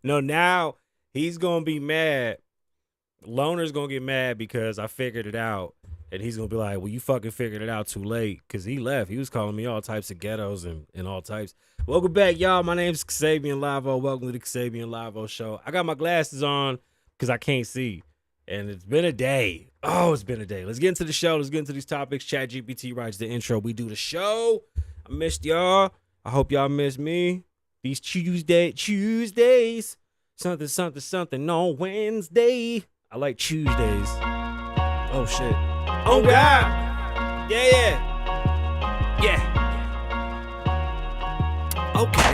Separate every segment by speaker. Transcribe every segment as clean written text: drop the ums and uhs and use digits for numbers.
Speaker 1: No, now he's gonna be mad. Loner's gonna get mad because I figured it out. And he's gonna be like, well, you fucking figured it out too late. Cause he left. He was calling me all types of ghettos and all types. Welcome back, y'all. My name's Kasabian Lavoe. Welcome to the Kasabian Lavoe Show. I got my glasses on because I can't see. And it's been a day. Oh, it's been a day. Let's get into the show. Let's get into these topics. ChatGPT writes the intro. We do the show. I missed y'all. I hope y'all missed me. These Tuesdays. Something on Wednesday. I like Tuesdays. Oh, shit. Oh, God. Yeah. Okay.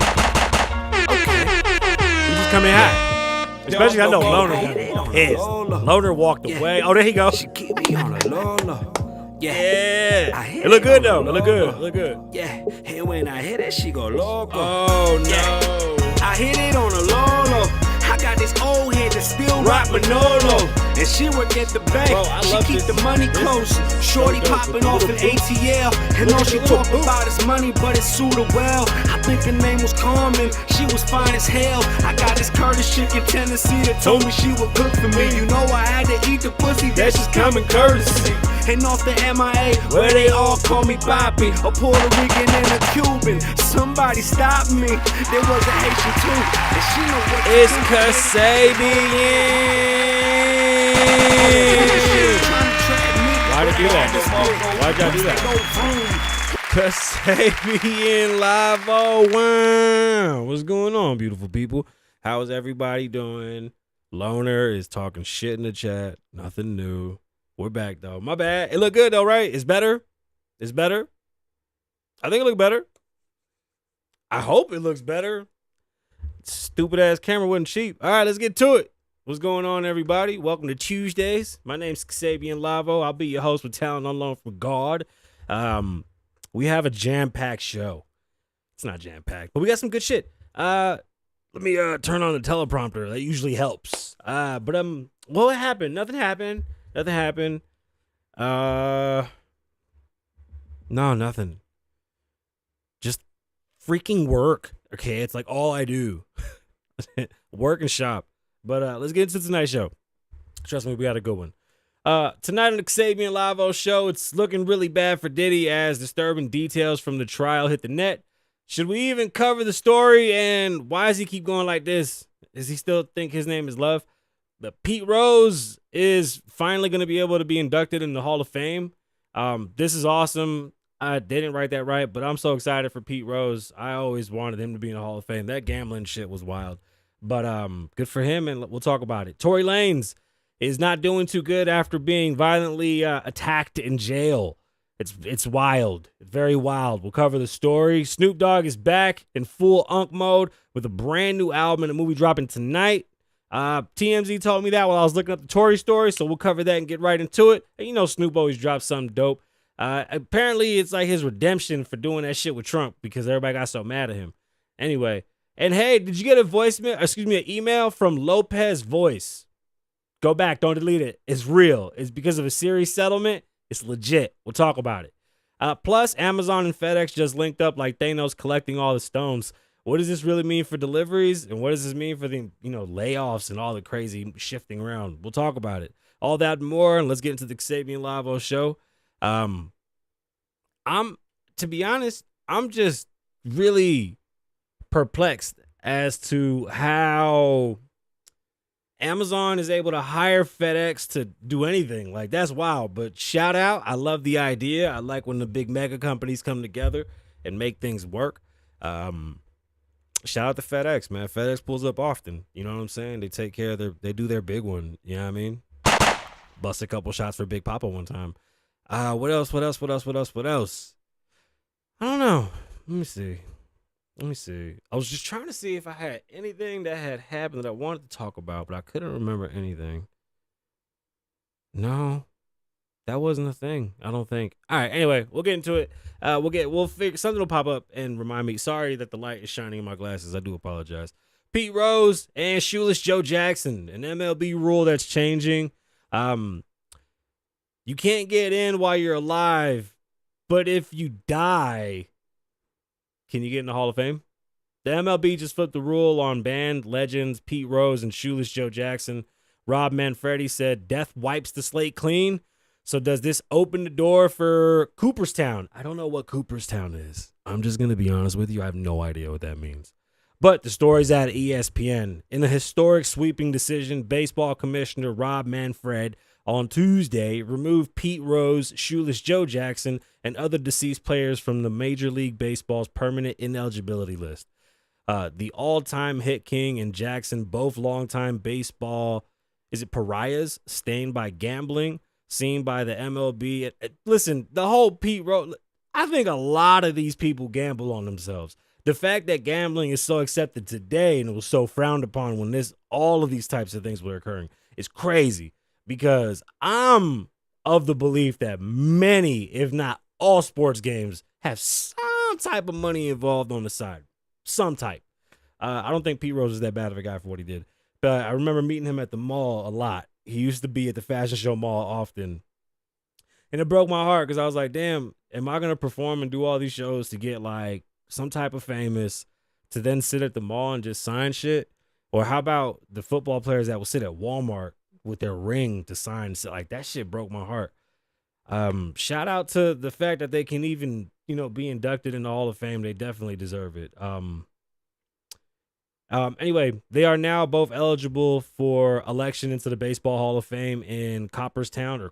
Speaker 1: We just come in hot. Especially I know Loner got pissed. Loner walked away. Oh, there he goes.
Speaker 2: She keep me on a low low.
Speaker 1: Yeah. It look good, though. It look good.
Speaker 2: Yeah. And when I hit it, she go loco.
Speaker 1: Oh, no.
Speaker 2: Yeah. I hit it on a low low. I got this old head that still rock Manolo. And she work at the bank.
Speaker 1: Bro, I
Speaker 2: she
Speaker 1: love
Speaker 2: keep
Speaker 1: this.
Speaker 2: the money close. Shorty popping off an ATL. And all she talk about is money, but it's suited well. I think her name was Carmen. She was fine as hell. I got this Curtis chick in Tennessee that told me she would cook for me. You know I had to eat the pussy. That's just common courtesy. And off the MIA, where they all call me Papi, a Puerto Rican and a Cuban. Somebody stop me. There was a Haitian too. And she know what to
Speaker 1: It's
Speaker 2: do.
Speaker 1: Kasabian. Why'd you do that? Why'd y'all do that? Kasabian Lavoe. Wow. What's going on, beautiful people? How is everybody doing? Loner is talking shit in the chat. Nothing new. We're back, though. My bad. It look good, though, right? It's better. It's better. I think it look better. I hope it looks better. Stupid ass camera wasn't cheap. All right, let's get to it. What's going on, everybody? Welcome to Tuesdays. My name's Kasabian Lavoe. I'll be your host with talent on loan from God. We have a jam-packed show. It's not jam-packed, but we got some good shit. Let me turn on the teleprompter. That usually helps. What happened? Nothing happened. No, nothing. Just freaking work. Okay, it's like all I do. Work and shop. But let's get into tonight's show. Trust me, we got a good one. Tonight on the Kasabian Lavoe Show, it's looking really bad for Diddy as disturbing details from the trial hit the net. Should we even cover the story, and why does he keep going like this? Does he still think his name is Love? But Pete Rose is finally going to be able to be inducted in the Hall of Fame. This is awesome. I didn't write that right, but I'm so excited for Pete Rose. I always wanted him to be in the Hall of Fame. That gambling shit was wild. But good for him, and we'll talk about it. Tory Lanez is not doing too good after being violently attacked in jail. It's wild. It's very wild. We'll cover the story. Snoop Dogg is back in full unk mode with a brand new album and a movie dropping tonight. TMZ told me that while I was looking up the Tory story, so we'll cover that and get right into it. And you know Snoop always drops something dope. Apparently it's like his redemption for doing that shit with Trump because everybody got so mad at him. Anyway, and hey, did you get an email from Lopez Voice? Go back, don't delete it. It's real. It's because of a Siri settlement. It's legit. We'll talk about it. Plus, Amazon and FedEx just linked up like Thanos collecting all the stones. What does this really mean for deliveries? And what does this mean for the, layoffs and all the crazy shifting around? We'll talk about it. All that and more. And let's get into the Kasabian Lavoe Show. To be honest, I'm just really perplexed as to how Amazon is able to hire FedEx to do anything. Like, that's wild. But shout out. I love the idea. I like when the big mega companies come together and make things work. Shout out to FedEx, man. FedEx pulls up often. You know what I'm saying? They take care of they do their big one. You know what I mean? Bust a couple shots for Big Papa one time. What else? I don't know. Let me see. I was just trying to see if I had anything that had happened that I wanted to talk about, but I couldn't remember anything. No, that wasn't a thing, I don't think. All right, anyway, we'll get into it. We'll figure something will pop up and remind me. Sorry that the light is shining in my glasses. I do apologize. Pete Rose and Shoeless Joe Jackson, an MLB rule that's changing. You can't get in while you're alive, but if you die, can you get in the Hall of Fame? The MLB just flipped the rule on band legends Pete Rose and Shoeless Joe Jackson. Rob Manfredi said death wipes the slate clean. So does this open the door for Cooperstown? I don't know what Cooperstown is. I'm just going to be honest with you. I have no idea what that means. But the story's at ESPN. In a historic sweeping decision, baseball commissioner Rob Manfred on Tuesday removed Pete Rose, Shoeless Joe Jackson, and other deceased players from the Major League Baseball's permanent ineligibility list. The all-time hit king and Jackson, both longtime baseball, pariahs, stained by gambling, seen by the MLB. Listen, the whole Pete Rose, I think a lot of these people gamble on themselves. The fact that gambling is so accepted today and it was so frowned upon when all of these types of things were occurring is crazy, because I'm of the belief that many, if not all, sports games have some type of money involved on the side. Some type. I don't think Pete Rose is that bad of a guy for what he did. But I remember meeting him at the mall a lot. He used to be at the fashion show mall often. And it broke my heart because I was like, damn, am I going to perform and do all these shows to get like some type of famous to then sit at the mall and just sign shit? Or how about the football players that will sit at Walmart with their ring to sign? Like, that shit broke my heart. Shout out to the fact that they can even, be inducted in the Hall of Fame. They definitely deserve it. Anyway, they are now both eligible for election into the Baseball Hall of Fame in Cooperstown,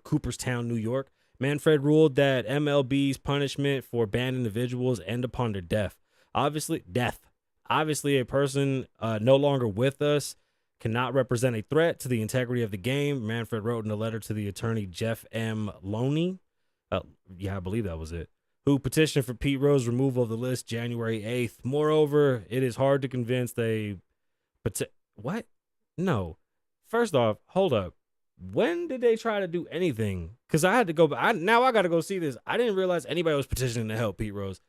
Speaker 1: New York. Manfred ruled that MLB's punishment for banned individuals end upon their death. Obviously, a person no longer with us cannot represent a threat to the integrity of the game, Manfred wrote in a letter to the attorney Jeff M. Loney. I believe that was it. Who petitioned for Pete Rose's removal of the list January 8th. Moreover, it is hard to convince what? No. First off, hold up. When did they try to do anything? Because I had to go, now I got to go see this. I didn't realize anybody was petitioning to help Pete Rose.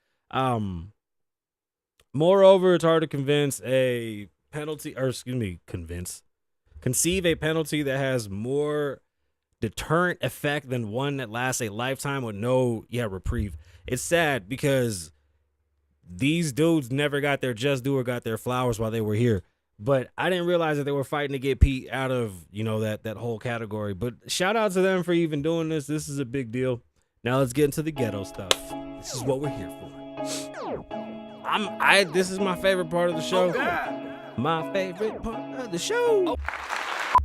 Speaker 1: Moreover, it's hard to conceive a penalty that has more deterrent effect than one that lasts a lifetime with no reprieve. It's sad because these dudes never got their just due or got their flowers while they were here. But I didn't realize that they were fighting to get Pete out of, that whole category. But shout out to them for even doing this. This is a big deal. Now let's get into the ghetto stuff. This is what we're here for. This is my favorite part of the show. My favorite part of the show.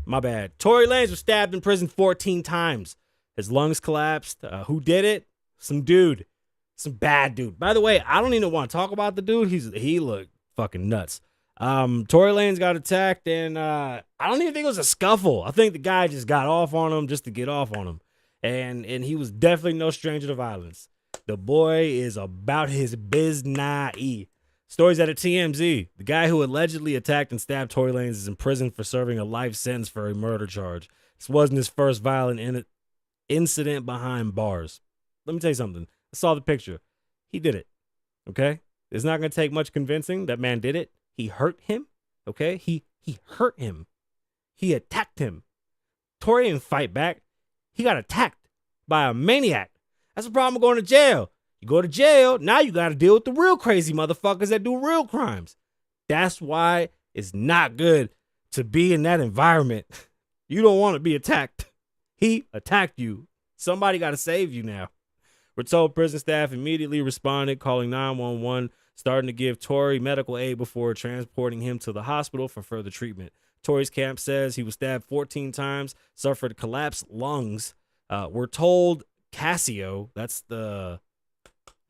Speaker 1: My bad. Tory Lanez was stabbed in prison 14 times. His lungs collapsed. Who did it? Some bad dude. By the way, I don't even want to talk about the dude. He looked fucking nuts. Tory Lanez got attacked, and I don't even think it was a scuffle. I think the guy just got off on him just to get off on him. And he was definitely no stranger to violence. The boy is about his business. Stories out of TMZ. The guy who allegedly attacked and stabbed Tory Lanez is in prison for serving a life sentence for a murder charge. This wasn't his first violent incident behind bars. Let me tell you something. I saw the picture. He did it. Okay? It's not going to take much convincing. That man did it. He hurt him. Okay? He hurt him. He attacked him. Tory didn't fight back. He got attacked by a maniac. That's the problem with going to jail. You go to jail, now you got to deal with the real crazy motherfuckers that do real crimes. That's why it's not good to be in that environment. You don't want to be attacked. He attacked you. Somebody got to save you now. We're told prison staff immediately responded, calling 911, starting to give Tory medical aid before transporting him to the hospital for further treatment. Tory's camp says he was stabbed 14 times, suffered collapsed lungs. We're told Casio, that's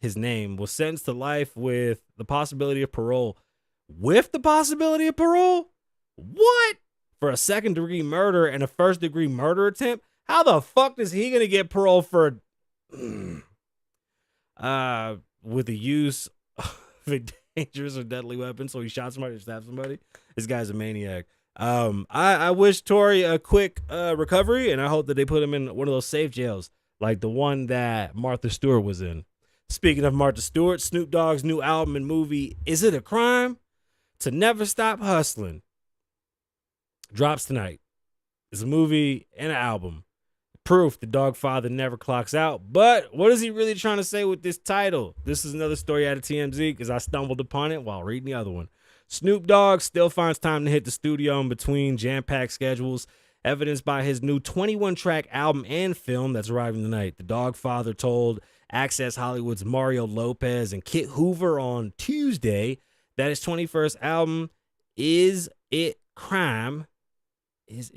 Speaker 1: his name, was sentenced to life with the possibility of parole. With the possibility of parole? What? For a second-degree murder and a first-degree murder attempt? How the fuck is he going to get parole for with the use of a dangerous or deadly weapon? So he shot somebody or stabbed somebody? This guy's a maniac. I wish Tory a quick recovery, and I hope that they put him in one of those safe jails like the one that Martha Stewart was in. Speaking of Martha Stewart, Snoop Dogg's new album and movie, Is It a Crime to Never Stop Hustling, drops tonight. It's a movie and an album. Proof the dog father never clocks out. But what is he really trying to say with this title? This is another story out of TMZ because I stumbled upon it while reading the other one. Snoop Dogg still finds time to hit the studio in between jam-packed schedules, evidenced by his new 21-track album and film that's arriving tonight. The Dogfather told Access Hollywood's Mario Lopez and Kit Hoover on Tuesday that his 21st album, Is It Crime, was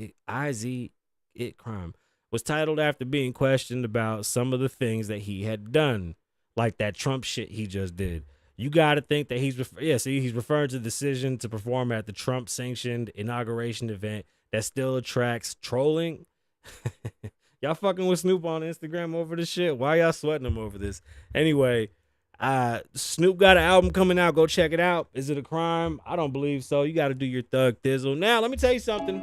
Speaker 1: titled after being questioned about some of the things that he had done, like that Trump shit he just did. You got to think that he's referring to the decision to perform at the Trump-sanctioned inauguration event that still attracts trolling. Y'all fucking with Snoop on Instagram over this shit? Why y'all sweating him over this? Anyway, Snoop got an album coming out. Go check it out. Is it a crime? I don't believe so. You got to do your thug thizzle. Now, let me tell you something.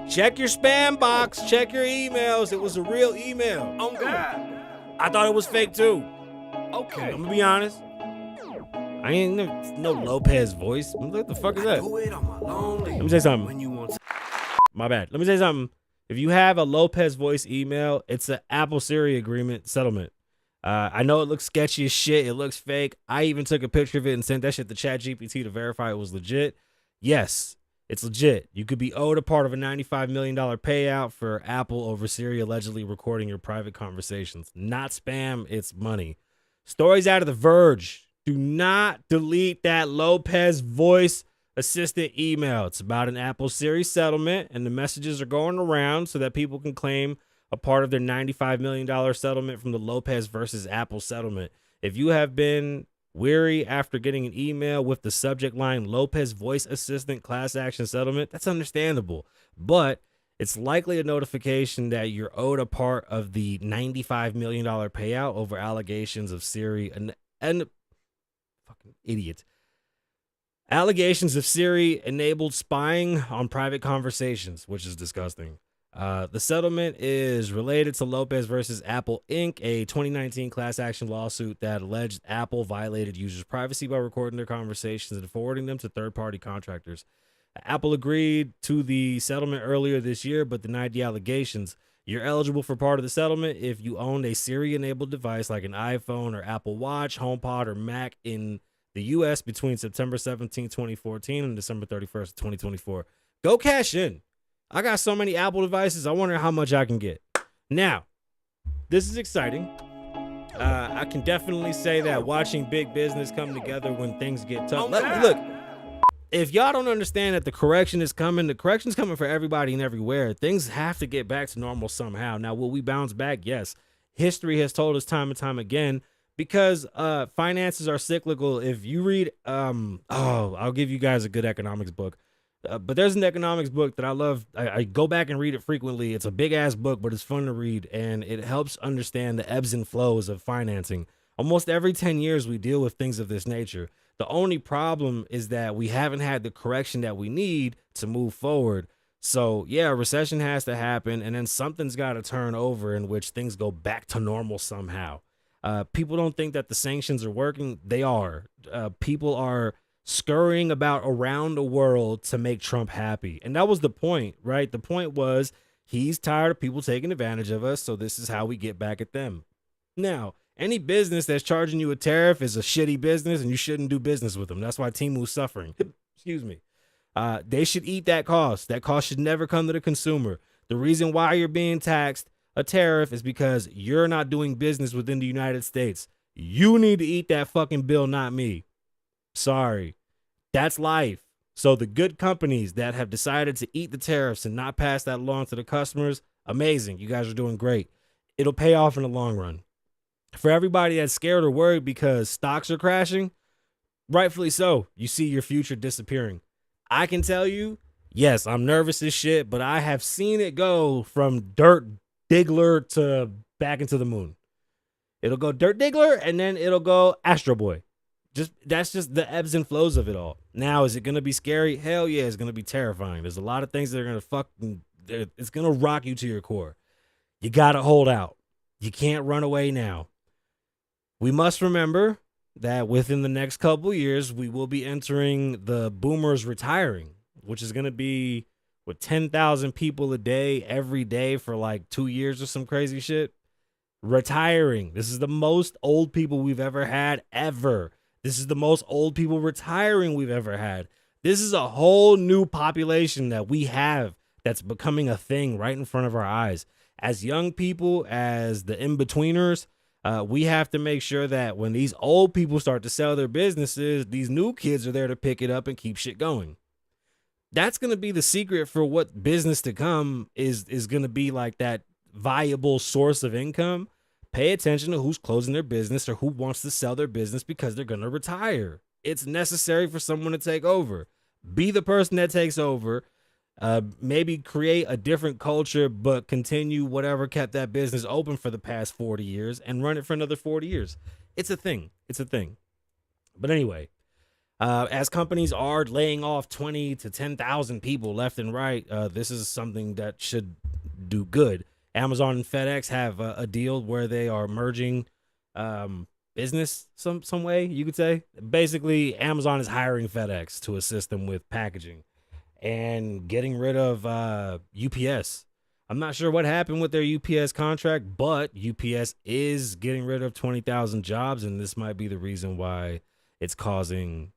Speaker 1: Check your spam box. Check your emails. It was a real email.
Speaker 2: Oh, God.
Speaker 1: I thought it was fake, too.
Speaker 2: Okay.
Speaker 1: I'm going to be honest. I ain't no Lopez voice. What the fuck is that? Let me say something. My bad. Let me say something. If you have a Lopez voice email, it's an Apple Siri agreement settlement. I know it looks sketchy as shit. It looks fake. I even took a picture of it and sent that shit to ChatGPT to verify it was legit. Yes, it's legit. You could be owed a part of a $95 million payout for Apple over Siri allegedly recording your private conversations. Not spam, it's money. Stories out of The Verge. Do not delete that Lopez voice assistant email. It's about an Apple Siri settlement, and the messages are going around so that people can claim a part of their $95 million settlement from the Lopez versus Apple settlement. If you have been weary after getting an email with the subject line Lopez voice assistant class action settlement, that's understandable. But it's likely a notification that you're owed a part of the $95 million payout over allegations of Siri and fucking idiot. Allegations of Siri-enabled spying on private conversations, which is disgusting. The settlement is related to Lopez versus Apple Inc., a 2019 class action lawsuit that alleged Apple violated users' privacy by recording their conversations and forwarding them to third-party contractors. Apple agreed to the settlement earlier this year, but denied the allegations. You're eligible for part of the settlement if you own a Siri-enabled device like an iPhone or Apple Watch, HomePod, or Mac in the U.S. between September 17, 2014 and December 31st, 2024. Go cash in. I got so many Apple devices, I wonder how much I can get. Now, this is exciting. I can definitely say that watching big business come together when things get tough. Look, if y'all don't understand that the correction is coming, the correction's coming for everybody and everywhere. Things have to get back to normal somehow. Now, will we bounce back? Yes. History has told us time and time again, because finances are cyclical. If you read, I'll give you guys a good economics book. But there's an economics book that I love. I go back and read it frequently. It's a big ass book, but it's fun to read, and it helps understand the ebbs and flows of financing. Almost every 10 years, we deal with things of this nature. The only problem is that we haven't had the correction that we need to move forward. So, yeah, a recession has to happen, and then something's got to turn over in which things go back to normal somehow. People don't think that the sanctions are working. They are. People are scurrying about around the world to make Trump happy. And that was the point, right? The point was he's tired of people taking advantage of us, so this is how we get back at them. Now, any business that's charging you a tariff is a shitty business, and you shouldn't do business with them. That's why Timu's suffering. Excuse me. They should eat that cost. That cost should never come to the consumer. The reason why you're being taxed a tariff is because you're not doing business within the United States. You need to eat that fucking bill, not me. Sorry. That's life. So the good companies that have decided to eat the tariffs and not pass that along to the customers, amazing. You guys are doing great. It'll pay off in the long run. For everybody that's scared or worried because stocks are crashing, rightfully so. You see your future disappearing. I can tell you, yes, I'm nervous as shit, but I have seen it go from Dirt Diggler to back into the moon. It'll go Dirt Diggler and then it'll go Astro Boy. That's just the ebbs and flows of it all. Now, is it going to be scary? Hell yeah, it's going to be terrifying. There's a lot of things that are going to it's going to rock you to your core. You got to hold out. You can't run away now. We must remember that within the next couple years, we will be entering the boomers retiring, which is going to be with 10,000 people a day, every day for like 2 years or some crazy shit. Retiring. This is the most old people we've ever had, ever. This is the most old people retiring we've ever had. This is a whole new population that we have that's becoming a thing right in front of our eyes. As young people, as the in-betweeners, we have to make sure that when these old people start to sell their businesses, these new kids are there to pick it up and keep shit going. That's going to be the secret for what business to come is going to be like that viable source of income. Pay attention to who's closing their business or who wants to sell their business because they're going to retire. It's necessary for someone to take over. Be the person that takes over. Maybe create a different culture, but continue whatever kept that business open for the past 40 years and run it for another 40 years. It's a thing. It's a thing. But anyway, as companies are laying off 20 to 10,000 people left and right, this is something that should do good. Amazon and FedEx have a deal where they are merging business some way, you could say. Basically, Amazon is hiring FedEx to assist them with packaging and getting rid of UPS. I'm not sure what happened with their UPS contract, but UPS is getting rid of 20,000 jobs, and this might be the reason why it's causing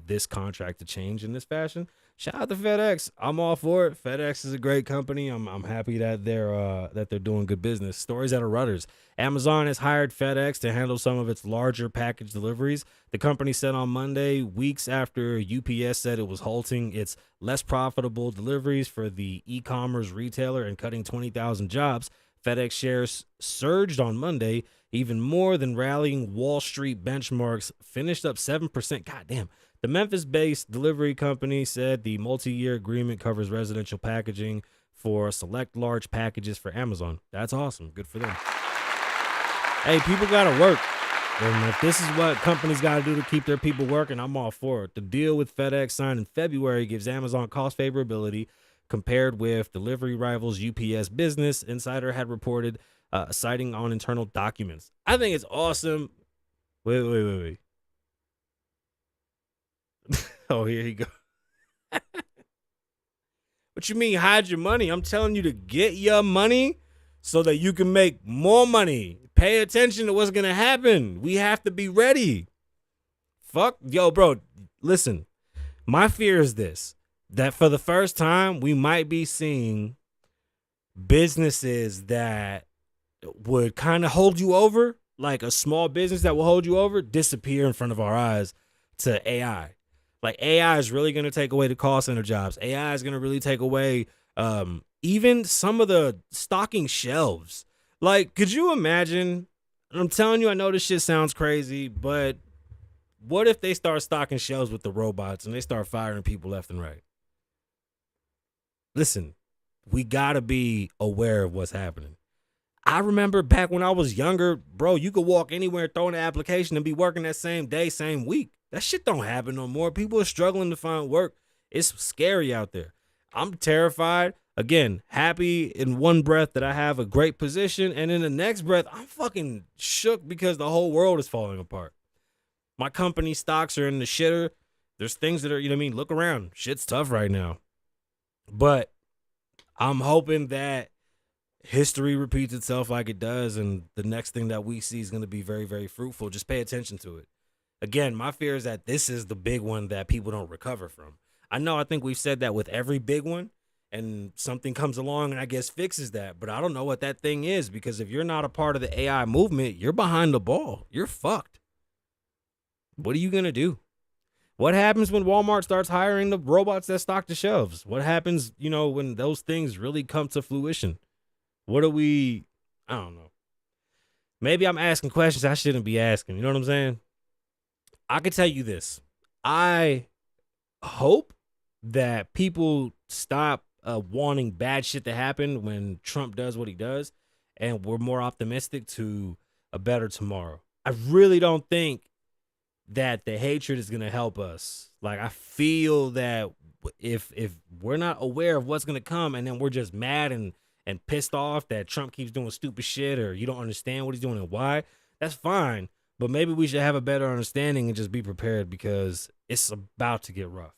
Speaker 1: this contract to change in this fashion. Shout out to FedEx. I'm all for it. FedEx is a great company. I'm happy that they're doing good business. Stories out of Reuters. Amazon has hired FedEx to handle some of its larger package deliveries. The company said on Monday, weeks after UPS said it was halting its less profitable deliveries for the e-commerce retailer and cutting 20,000 jobs. FedEx shares surged on Monday, even more than rallying Wall Street benchmarks, finished up 7%. God damn. The Memphis-based delivery company said the multi-year agreement covers residential packaging for select large packages for Amazon. That's awesome. Good for them. Hey, people got to work. And if this is what companies got to do to keep their people working, I'm all for it. The deal with FedEx signed in February gives Amazon cost favorability compared with delivery rivals UPS Business, Insider had reported, citing on internal documents. I think it's awesome. Wait. Oh, here you go. What you mean hide your money? I'm telling you to get your money so that you can make more money. Pay attention to what's going to happen. We have to be ready. Yo, bro, listen. My fear is this, that for the first time, we might be seeing businesses that would kind of hold you over, like a small business that will hold you over, disappear in front of our eyes to AI. Like AI is really going to take away the call center jobs. AI is going to really take away even some of the stocking shelves. Like, could you imagine? I'm telling you, I know this shit sounds crazy, but what if they start stocking shelves with the robots and they start firing people left and right? Listen, we got to be aware of what's happening. I remember back when I was younger, bro, you could walk anywhere, throw in an application and be working that same day, same week. That shit don't happen no more. People are struggling to find work. It's scary out there. I'm terrified. Again, happy in one breath that I have a great position. And in the next breath, I'm fucking shook because the whole world is falling apart. My company stocks are in the shitter. There's things that are, you know what I mean? Look around. Shit's tough right now. But I'm hoping that history repeats itself like it does. And the next thing that we see is going to be very, very fruitful. Just pay attention to it. Again, my fear is that this is the big one that people don't recover from. I think we've said that with every big one, and something comes along and I guess fixes that. But I don't know what that thing is, because if you're not a part of the AI movement, you're behind the ball. You're fucked. What are you going to do? What happens when Walmart starts hiring the robots that stock the shelves? What happens, when those things really come to fruition? I don't know. Maybe I'm asking questions I shouldn't be asking. You know what I'm saying? I can tell you this. I hope that people stop wanting bad shit to happen when Trump does what he does, and we're more optimistic to a better tomorrow. I really don't think that the hatred is going to help us. Like, I feel that if we're not aware of what's going to come, and then we're just mad and pissed off that Trump keeps doing stupid shit, or you don't understand what he's doing and why, that's fine. But maybe we should have a better understanding and just be prepared, because it's about to get rough.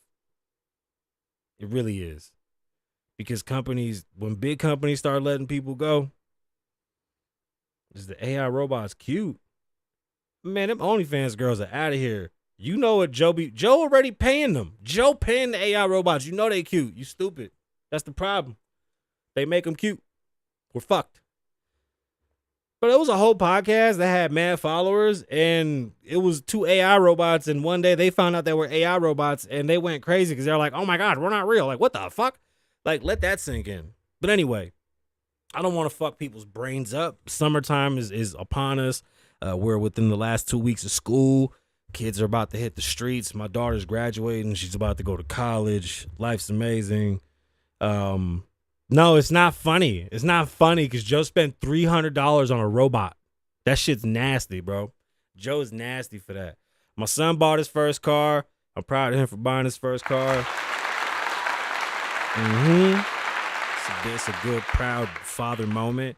Speaker 1: It really is. Because when big companies start letting people go, is the AI robots cute? Man, them OnlyFans girls are out of here. You know what Joe already paying them. Joe paying the AI robots. You know they cute. You stupid. That's the problem. They make them cute. We're fucked. But it was a whole podcast that had mad followers, and it was 2 AI robots, and one day they found out they were AI robots, and they went crazy because they're like, oh my God, we're not real. Like, what the fuck? Like, let that sink in. But anyway, I don't want to fuck people's brains up. Summertime is upon us. We're within the last 2 weeks of school. Kids are about to hit the streets. My daughter's graduating. She's about to go to college. Life's amazing. No, it's not funny. It's not funny because Joe spent $300 on a robot. That shit's nasty, bro. Joe's nasty for that. My son bought his first car. I'm proud of him for buying his first car. It's a good, proud father moment.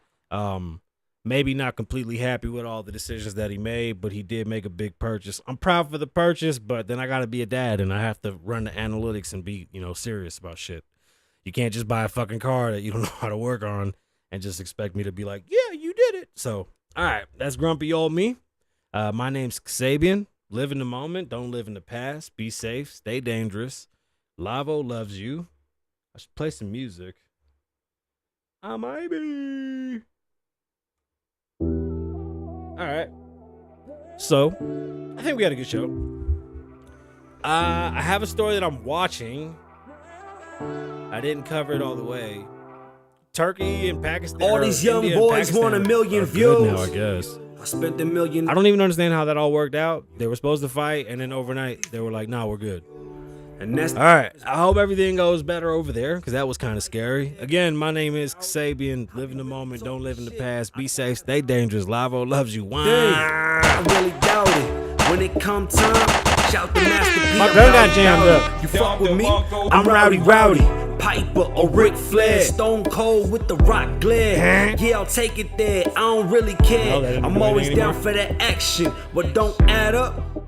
Speaker 1: Maybe not completely happy with all the decisions that he made, but he did make a big purchase. I'm proud for the purchase, but then I got to be a dad, and I have to run the analytics and be, serious about shit. You can't just buy a fucking car that you don't know how to work on and just expect me to be like, yeah, you did it. So, all right, that's grumpy old me. My name's Kasabian. Live in the moment. Don't live in the past. Be safe. Stay dangerous. Lavoe loves you. I should play some music. I might be. All right. So, I think we got a good show. I have a story that I'm watching. I didn't cover it all the way. Turkey and Pakistan.
Speaker 2: All these young boys want 1 million views.
Speaker 1: Now, I guess.
Speaker 2: I spent $1 million.
Speaker 1: I don't even understand how that all worked out. They were supposed to fight, and then overnight they were like, "Nah, we're good."
Speaker 2: And that's
Speaker 1: all right. I hope everything goes better over there because that was kind of scary. Again, my name is Kasabian. Live in the moment. Don't live in the past. Be safe. Stay dangerous. Lavoe loves you.
Speaker 2: I really doubt it. When it come time, shout the Master P.
Speaker 1: My gun got jammed up.
Speaker 2: You fuck with me? I'm Rowdy. Piper or Ric Flair. Stone Cold with the rock glare. Yeah, I'll take it there. I don't really care. I'm always down for that action. But don't add up.